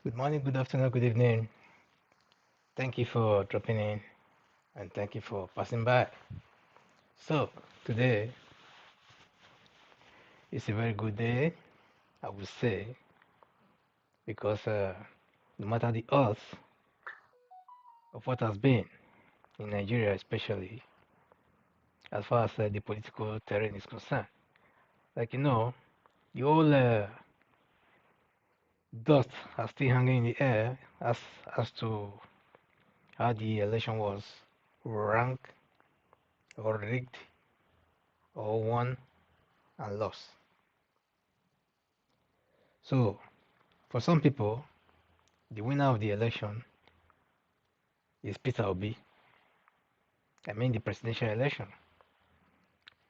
Good morning, good afternoon, good evening. Thank you for dropping in and thank you for passing by. So, today is a very good day, I would say, because no matter the odds of what has been in Nigeria, especially as far as the political terrain is concerned, like the whole dust are still hanging in the air as to how the election was ranked or rigged or won and lost. So, for some people, the winner of the election is Peter Obi. I mean the presidential election.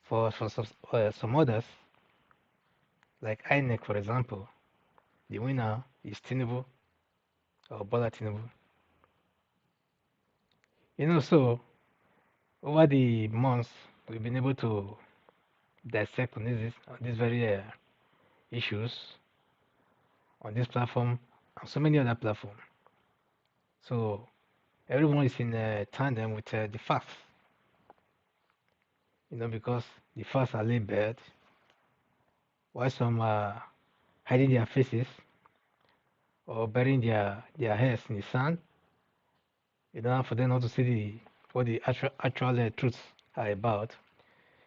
For some others, like INEC, for example, the winner is Tinubu or Bola Tinubu. So over the months, we've been able to dissect on these very issues on this platform and so many other platforms. So everyone is in tandem with the facts, because the facts are laid bare, while some are hiding their faces or burying their heads in the sand, for them not to see what the actual truths are about.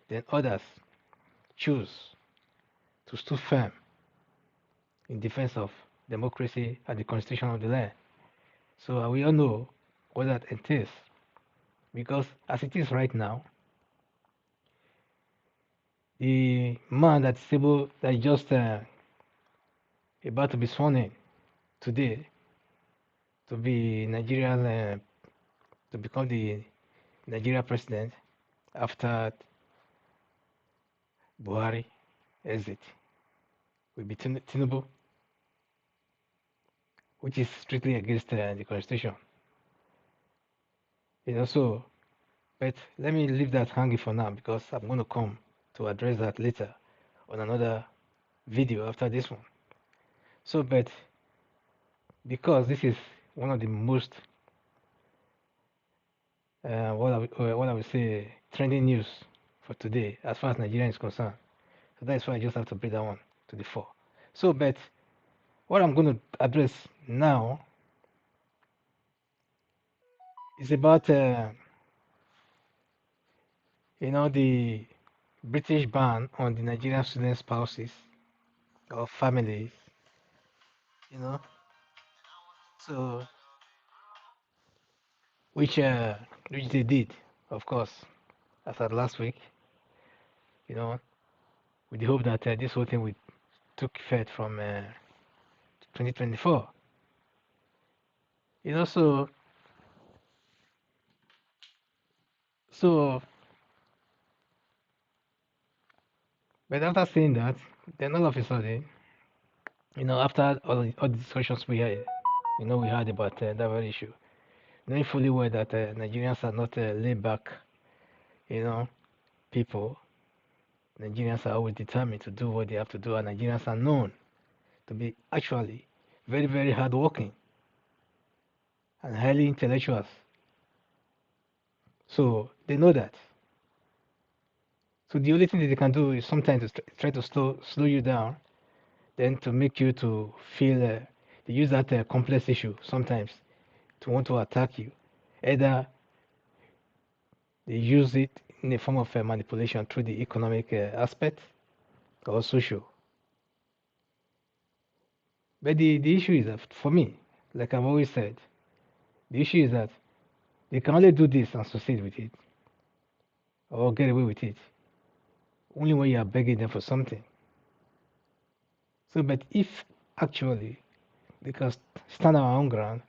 Then others choose to stand firm in defense of democracy and the constitution of the land. So we all know what that entails. Because as it is right now, the man that is just about to be sworn in today to be Nigerian to become the Nigeria president after Buhari exit will be Tinubu, which is strictly against the constitution. So, but let me leave that hanging for now because I'm going to come to address that later on another video after this one. So, but because this is one of the most what I would say trending news for today as far as Nigeria is concerned, so that's why I just have to bring that one to the fore. So, but what I'm going to address now is about the British ban on the Nigerian student spouses or families, you know, so which uh, which they did, of course, as at last week, you know, with the hope that this whole thing would took effect from 2024. So so, but after saying that, then all of a sudden, after all the discussions we had about that very issue, knowing fully well that Nigerians are not laid back, you know, people. Nigerians are always determined to do what they have to do, and Nigerians are known to be actually very, very hardworking and highly intellectuals. So they know that. So the only thing that they can do is sometimes to try to slow you down, then to make you to feel they use that complex issue sometimes to want to attack you. Either they use it in a form of manipulation through the economic aspect or social. But the issue is that for me, like I've always said, the issue is that they can only do this and succeed with it or get away with it only when you are begging them for something. So, but if actually they can stand our own ground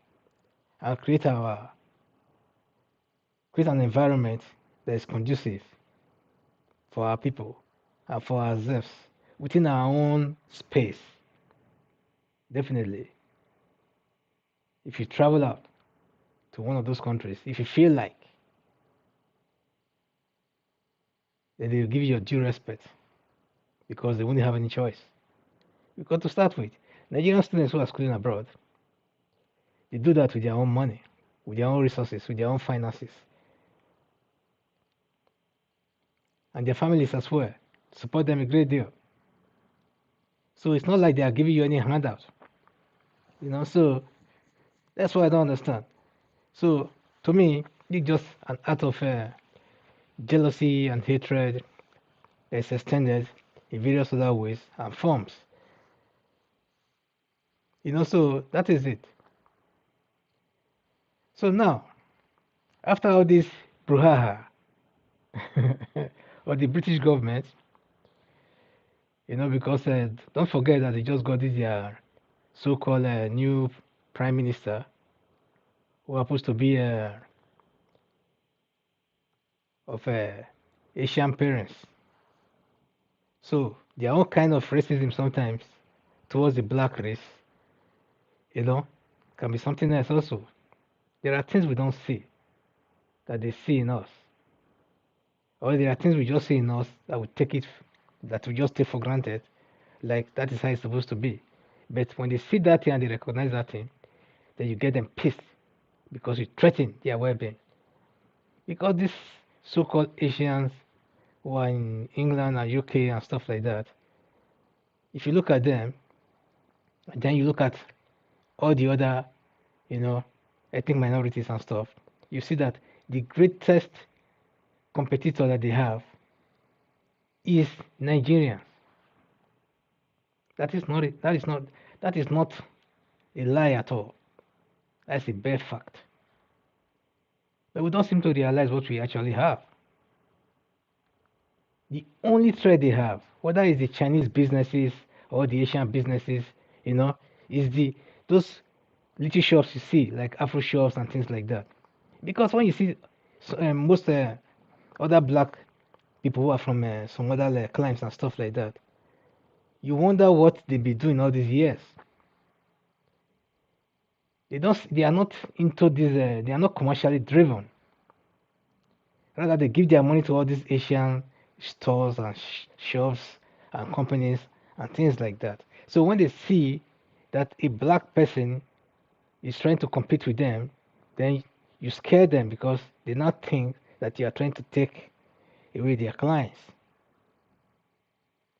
and create an environment that is conducive for our people and for ourselves within our own space, definitely, if you travel out to one of those countries, if you feel like, then they will give you your due respect because they won't have any choice. Because to start with, Nigerian students who are schooling abroad, They do that with their own money, with their own resources, with their own finances, and their families as well. Support them a great deal. So it's not like they are giving you any handout, So that's what I don't understand. So to me, it's just an act of jealousy and hatred that's extended in various other ways and forms. So that is it. So now, after all this brouhaha of the British government, because don't forget that they just got this so-called new prime minister who happens to be of Asian parents. So their own kind of racism sometimes towards the black race, can be something else also. There are things we don't see that they see in us, or there are things we just see in us that we just take for granted, like that is how it's supposed to be. But when they see that thing and they recognize that thing, then you get them pissed because you threaten their well-being. Because these so-called Asians who are in England and UK and stuff like that, if you look at them, and then you look at all the other, ethnic minorities and stuff, you see that the greatest competitor that they have is Nigerians. That is not that is not a lie at all. That's a bare fact. But we don't seem to realize what we actually have. The only threat they have, whether it's the Chinese businesses or the Asian businesses, is those little shops you see, like Afro shops and things like that. Because when you see most other black people who are from some other climes and stuff like that, you wonder what they be doing all these years. They are not into this. They are not commercially driven. Rather, they give their money to all these Asian stores and shops and companies and things like that. So when they see that a black person is trying to compete with them, then you scare them because they now think that you are trying to take away their clients.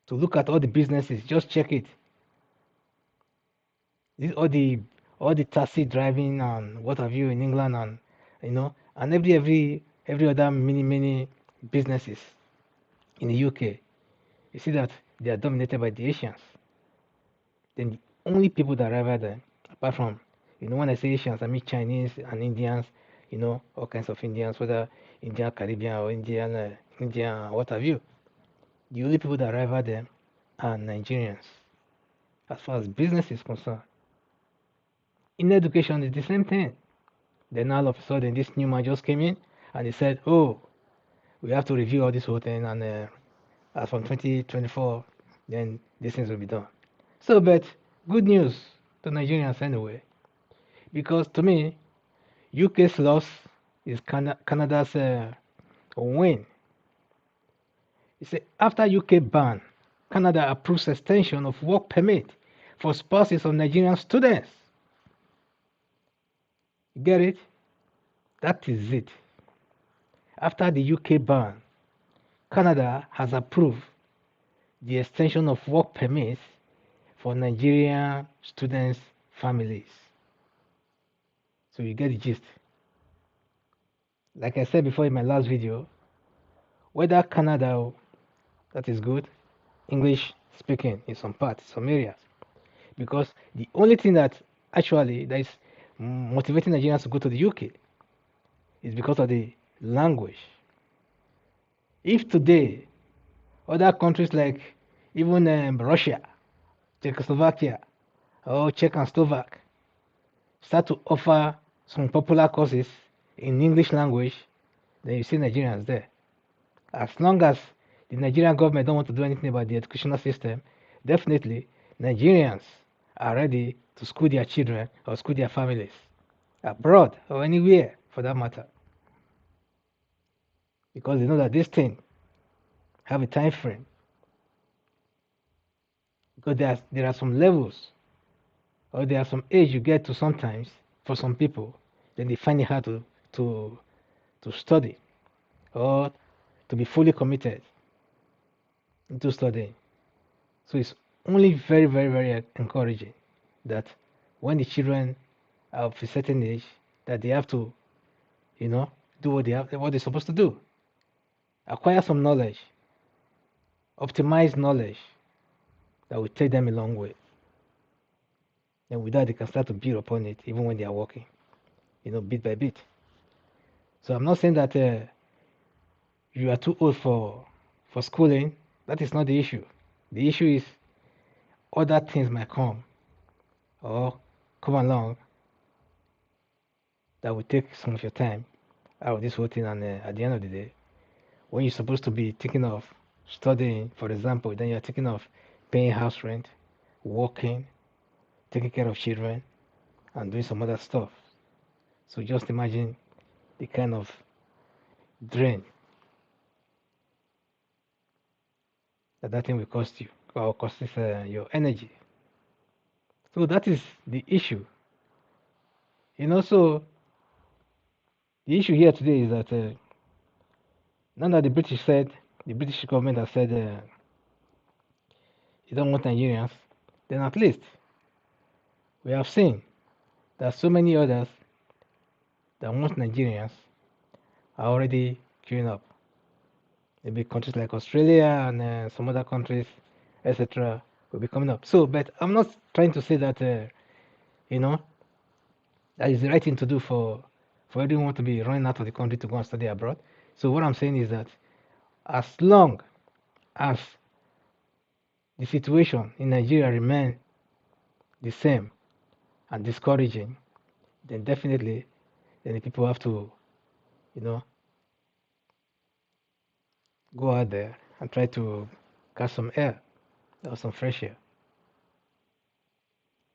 To look at all the businesses, just check it. This, all the taxi driving and what have you in England, and and every other many businesses in the UK, you see that they are dominated by the Asians. Then the only people that rival them, apart from, when I say Asians, I mean Chinese and Indians, all kinds of Indians, whether Indian Caribbean or Indian, what have you. The only people that rival them are Nigerians, as far as business is concerned. In education, it's the same thing. Then all of a sudden, this new man just came in and he said, "Oh, we have to review all this whole thing, and as from 2024, then these things will be done." So, but good news to Nigerians anyway, because to me, UK's loss is Canada's win. He said after UK ban, Canada approves extension of work permit for spouses of Nigerian students. You get it? That is it. After the UK ban, Canada has approved the extension of work permits for Nigerian students' families. So you get the gist. Like I said before in my last video, whether Canada, that is good, English speaking in some parts, some areas. Because the only thing that is motivating Nigerians to go to the UK is because of the language. If today other countries like even Russia, Czechoslovakia, or Czech and Slovak start to offer some popular courses in English language, then you see Nigerians there. As long as the Nigerian government don't want to do anything about the educational system, definitely Nigerians are ready to school their children or school their families abroad or anywhere for that matter, because they know that this thing have a time frame. Because there are some levels or there are some age you get to sometimes for some people, then they find it hard to to study or to be fully committed into studying. So it's only very, very, very encouraging that when the children are of a certain age, that they have to, you know, do what they're supposed to do, acquire some knowledge, optimize knowledge that will take them a long way. And with that, they can start to build upon it even when they are working, bit by bit. So I'm not saying that you are too old for schooling. That is not the issue. The issue is other things might come or come along that will take some of your time out of this whole thing. And at the end of the day, when you're supposed to be thinking of studying, for example, then you're thinking of paying house rent, working, taking care of children, and doing some other stuff. So just imagine the kind of drain that thing will cost you or costs your energy. So that is the issue. So the issue here today is that now that the British government has said you don't want Nigerians, then at least we have seen that so many others that want Nigerians are already queuing up. Maybe countries like Australia and some other countries, etc., will be coming up. So, but I'm not trying to say that that is the right thing to do for everyone to be running out of the country to go and study abroad. So what I'm saying is that as long as the situation in Nigeria remains the same and discouraging, then definitely then the people have to, go out there and try to catch some air or some fresh air.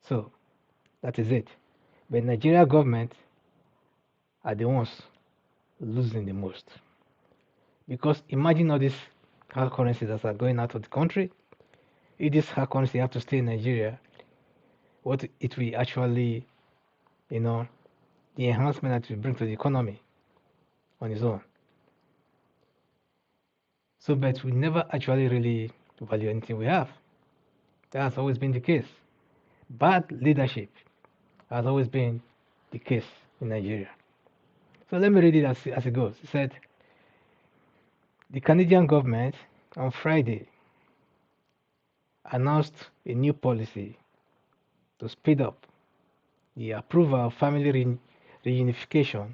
So that is it. But Nigeria government are the ones losing the most. Because imagine all these hard currencies that are going out of the country. If this hard currency have to stay in Nigeria, what it will actually, the enhancement that it will bring to the economy on its own. So, but we never actually really value anything we have. That has always been the case. Bad leadership has always been the case in Nigeria. So let me read it as it goes. It said, the Canadian government on Friday announced a new policy to speed up the approval of family reunification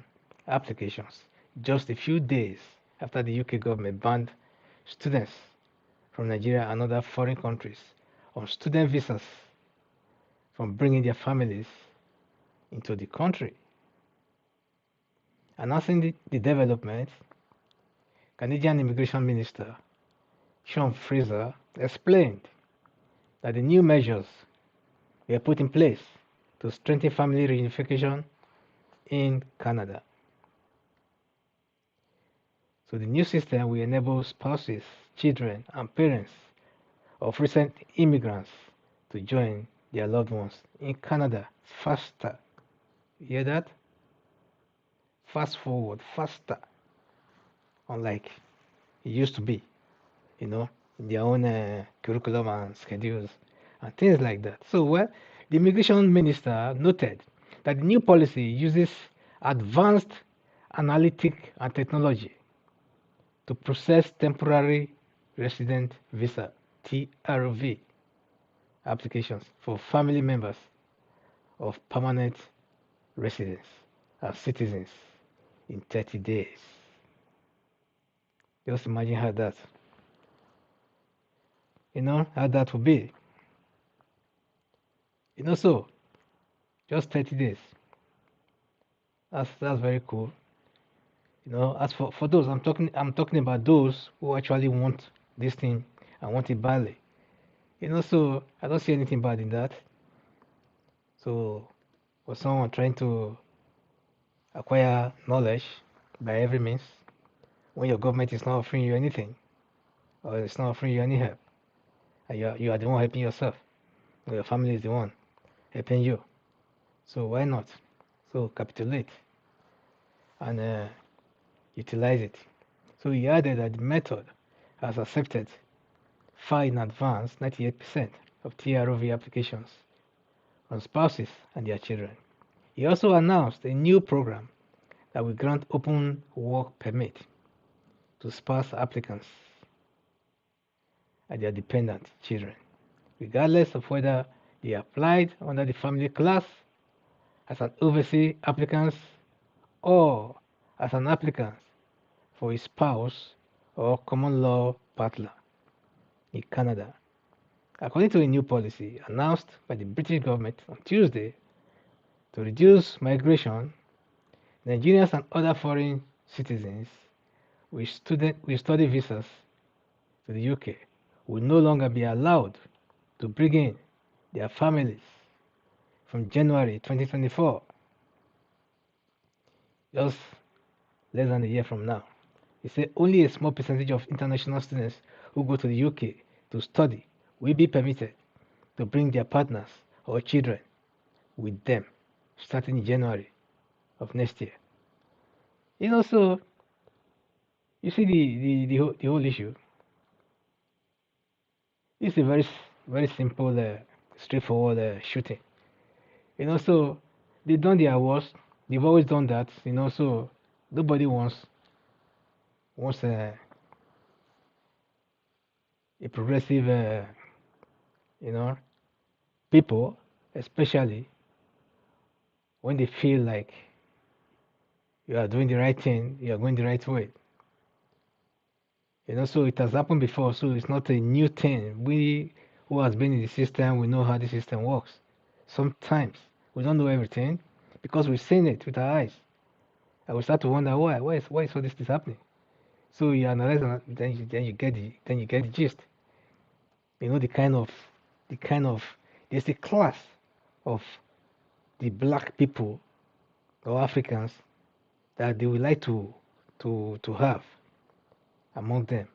applications just a few days after the UK government banned students from Nigeria and other foreign countries on student visas from bringing their families into the country. Announcing the development, Canadian Immigration Minister Sean Fraser explained that the new measures were put in place to strengthen family reunification in Canada. So the new system will enable spouses, children, and parents of recent immigrants to join their loved ones in Canada faster. You hear that? Fast forward, faster. Unlike it used to be, in their own curriculum and schedules and things like that. So, well, the immigration minister noted that the new policy uses advanced analytic and technology to process temporary resident visa (TRV) applications for family members of permanent residents as citizens in 30 days. Just imagine how that, how that would be. So just 30 days. That's very cool. As for those, I'm talking about those who actually want this thing and want it badly. So I don't see anything bad in that. So for someone trying to acquire knowledge by every means, when your government is not offering you anything, or it's not offering you any help, and you are the one helping yourself, or your family is the one helping you. So why not? So capitulate and utilize it. So he added that the method has accepted far in advance 98% of TROV applications on spouses and their children. He also announced a new program that will grant open work permit to spouse applicants and their dependent children, regardless of whether they applied under the family class as an overseas applicant or as an applicant for a spouse or common law partner in Canada. According to a new policy announced by the British government on Tuesday to reduce migration, Nigerians and other foreign citizens with study visas to the UK will no longer be allowed to bring in their families from January 2024, just less than a year from now. He said only a small percentage of international students who go to the UK to study will be permitted to bring their partners or children with them starting in January of next year. So you see the whole issue. It's a very simple, straightforward shooting. So they've done their worst. They've always done that. So nobody wants a progressive, people, especially when they feel like you are doing the right thing, you are going the right way. So it has happened before, so it's not a new thing. We who has been in the system, we know how the system works. Sometimes we don't know everything because we've seen it with our eyes. And we start to wonder why is all this happening? So you analyze and then you get the gist. The kind of there's a class of the black people or Africans that they would like to have among them.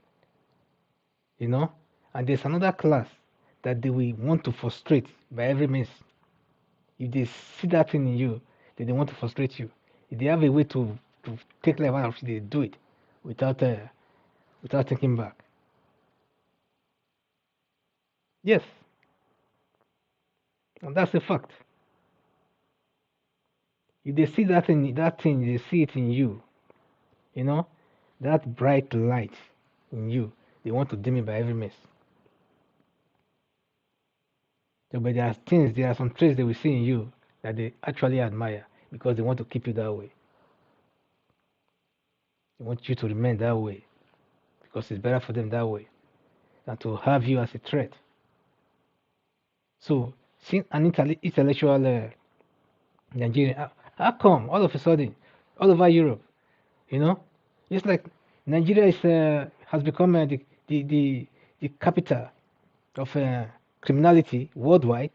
And there's another class that they will want to frustrate by every means. If they see that thing in you, then they want to frustrate you. If they have a way to take life out of you, they do it without thinking back. Yes, and that's a fact. If they see that thing, they see it in you, that bright light in you, they want to dim it by every means. So, but there are some traits they will see in you that they actually admire because they want to keep you that way. They want you to remain that way because it's better for them that way than to have you as a threat. So, seeing an intellectual Nigerian, how come all of a sudden, all over Europe, it's like Nigeria has become the capital of criminality worldwide?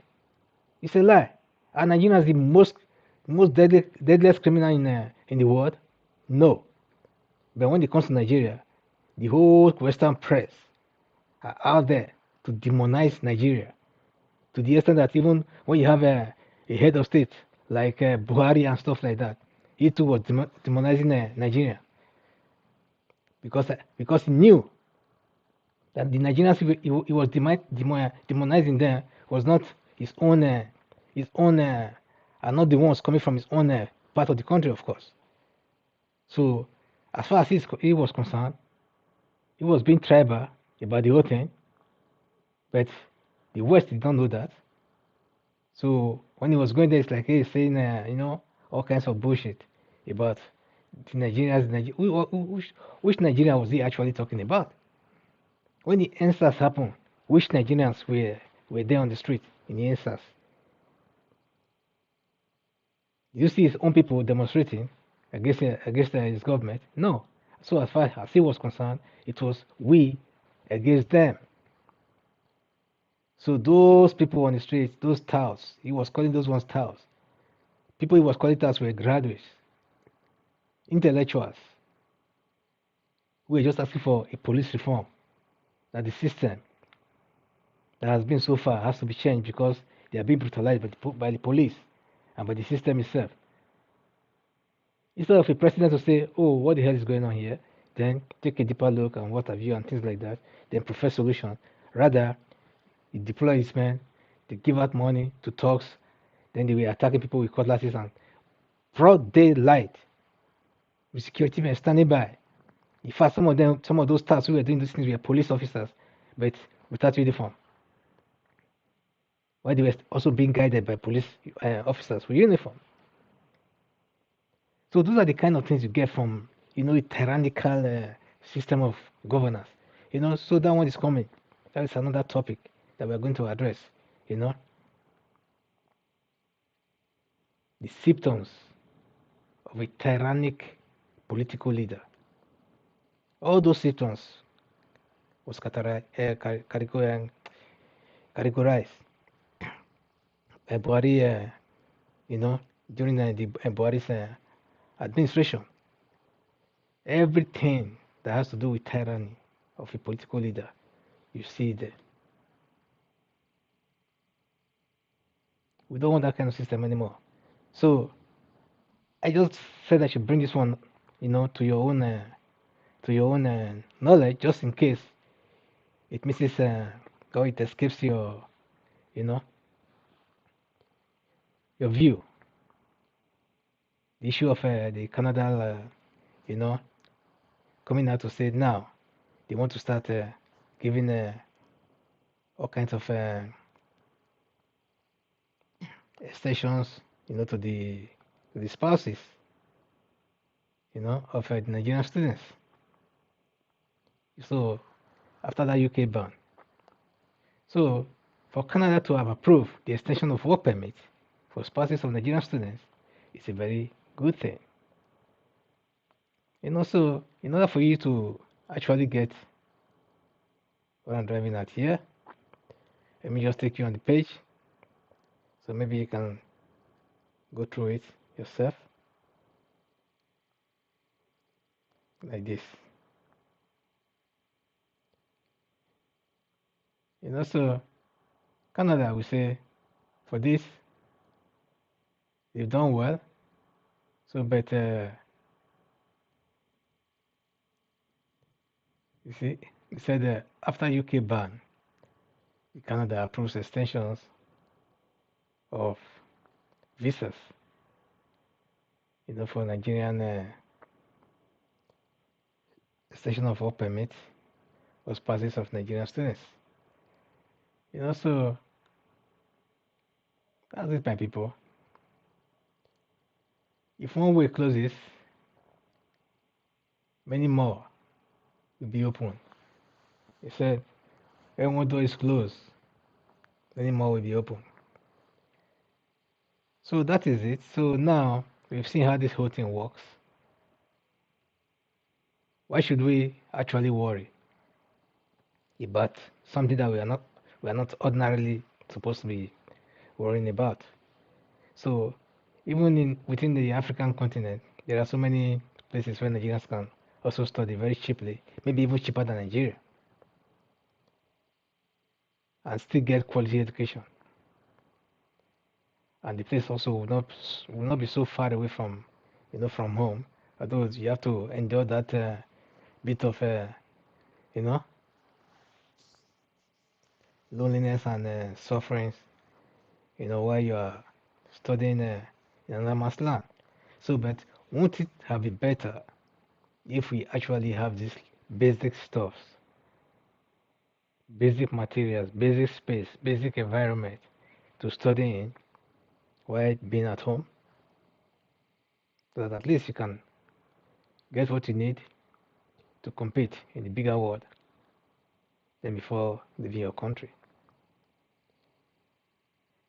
It's a lie. And Nigeria is the most deadliest criminal in the world? No. But when it comes to Nigeria, the whole Western press are out there to demonize Nigeria to the extent that even when you have a head of state like Buhari and stuff like that, he too was demonizing Nigeria because he knew that the Nigerians he was demonizing them was not his own are not the ones coming from his own part of the country, of course. So as far as he was concerned, he was being tribal about the whole thing, but the West did not know that. So when he was going there, it's like he's saying, all kinds of bullshit about the Nigerians. Which Nigeria was he actually talking about? When the answers happened, which Nigerians were there on the street in the answers? Did you see his own people demonstrating against his government? No. So as far as he was concerned, it was we against them. So those people on the streets, those touts, he was calling those ones touts. People he was calling touts were graduates, intellectuals, who were just asking for a police reform, that the system that has been so far has to be changed because they are being brutalized by the police and by the system itself. Instead of a president to say, oh, what the hell is going on here? Then take a deeper look and what have you and things like that. Then prefer solution. Rather, he deploy his men, they give out money to talks, then they were attacking people with cutlasses and broad daylight with security men standing by. In fact, some of those tasks who were doing these things were police officers, but without uniform. While they were also being guided by police officers with uniform. So those are the kind of things you get from, a tyrannical system of governance. So that one is coming. That is another topic that we're going to address. The symptoms of a tyrannic political leader. All those symptoms was categorized by Buhari, during the Buhari's administration. Everything that has to do with tyranny of a political leader, you see there. We don't want that kind of system anymore. So I just said I should bring this one, to your own knowledge, just in case it misses or it escapes your view. The issue of the Canada, coming out to say now they want to start giving all kinds of extensions, to the spouses, of the Nigerian students. So after that UK ban, so for Canada to have approved the extension of work permit for spouses of Nigerian students, it's a very good thing. So in order for you to actually get what I'm driving at here, let me just take you on the page. So maybe you can go through it yourself. Like this. So Canada, I would say, for this, they've done well. So, but you see, it said after UK ban, Canada approves extensions of visas, for Nigerian extension of work permits for spouses of Nigerian students. So that's it, my people. If one way closes, many more will be open. He said, when one door is closed, many more will be open. So that is it. So now we've seen how this whole thing works. Why should we actually worry about something that we are not ordinarily supposed to be worrying about? So even within the African continent, there are so many places where Nigerians can also study very cheaply, maybe even cheaper than Nigeria, and still get quality education. And the place also will not be so far away from from home. Although you have to endure that bit of loneliness and sufferings, while you are studying in another man's land. So, but won't it have been better if we actually have these basic stuffs, basic materials, basic space, basic environment to study in while being at home? So that at least you can get what you need to compete in the bigger world than before leaving your country.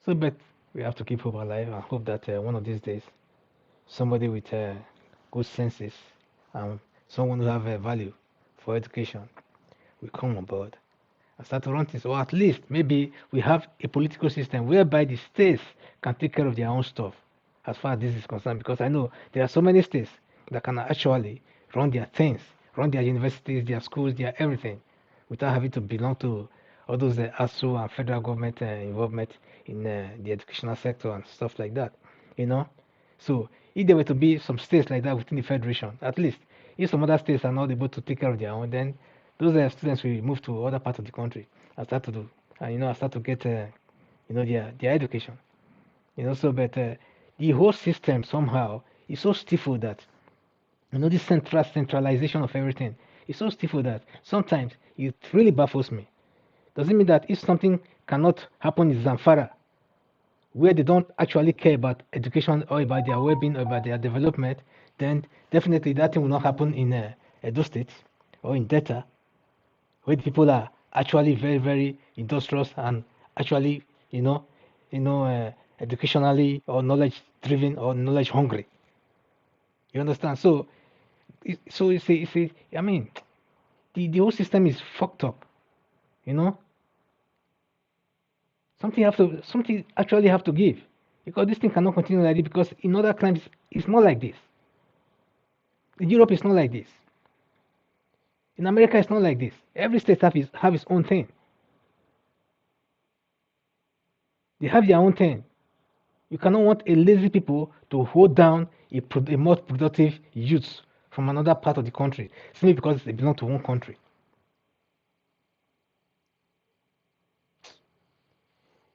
So, but we have to keep hope alive and hope that one of these days, somebody with good senses and someone who have a value for education will come on board and start to run things. Or at least maybe we have a political system whereby the states can take care of their own stuff as far as this is concerned. Because I know there are so many states that can actually run their things, run their universities, their schools, their everything, without having to belong to all those ASU and federal government involvement in the educational sector and stuff like that. So if there were to be some states like that within the federation, at least if some other states are not able to take care of their own, then those students will move to other parts of the country and start to do, and start to get their education. So but the whole system somehow is so stifled that this centralization of everything is so stifled that sometimes it really baffles me. Does it mean that if something cannot happen in Zamfara, where they don't actually care about education or about their well-being or about their development, then definitely that thing will not happen in Edo State or in Delta, where the people are actually very, very industrious and actually, educationally or knowledge-driven or knowledge-hungry. You understand? So, I mean, the whole system is fucked up. You know, something actually have to give, because this thing cannot continue like this. Because in other countries, it's not like this. In Europe, it's not like this. In America, it's not like this. Every state have its own thing. They have their own thing. You cannot want a lazy people to hold down a more productive youth from another part of the country simply because they belong to one country.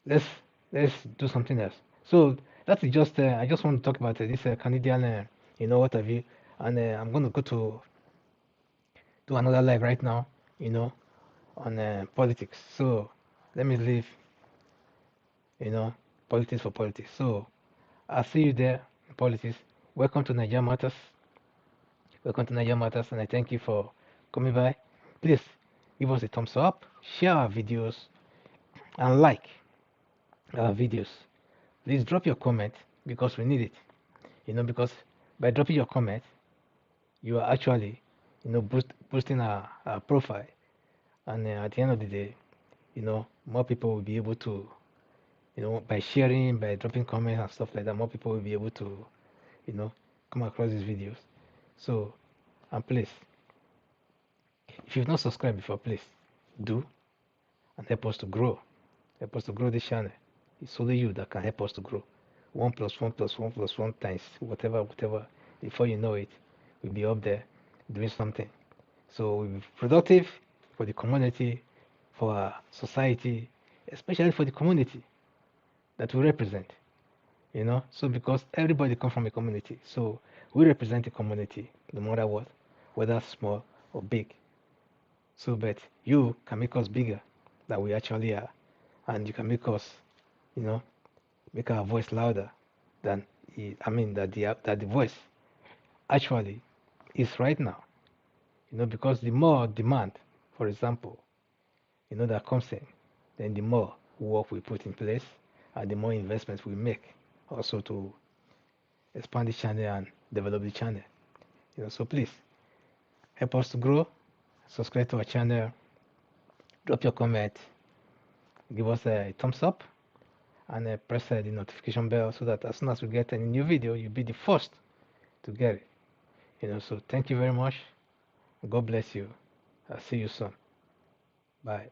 Let's let's do something else. So that is just I just want to talk about this Canadian what have you, and I'm going to go to another live right now, on politics. So let me leave you know politics for politics. So I'll see you there in politics. Welcome to Nigeria Matters. Welcome to Nigeria Matters, and I thank you for coming by. Please give us a thumbs up, share our videos, and like our videos. Please drop your comment because we need it. Because by dropping your comment, you are actually, boosting our profile, and at the end of the day, more people will be able to, by sharing, by dropping comments and stuff like that, more people will be able to, come across these videos. So, and please, if you've not subscribed before, please do, and help us to grow. Help us to grow this channel. It's only you that can help us to grow. 1 plus 1 plus 1 plus 1 times whatever. Before you know it, we'll be up there doing something. So we'll be productive for the community, for our society, especially for the community that we represent. So because everybody comes from a community, so we represent a community no matter what, whether small or big. So, but you can make us bigger than we actually are, and you can make us, make our voice louder than that the voice actually is right now. Because the more demand, for example, that comes in, then the more work we put in place and the more investments we make also to expand the channel and develop the channel. So please help us to grow, subscribe to our channel, drop your comment, give us a thumbs up, and press the notification bell so that as soon as we get any new video, you'll be the first to get it. So thank you very much. God bless you. I'll see you soon. Bye.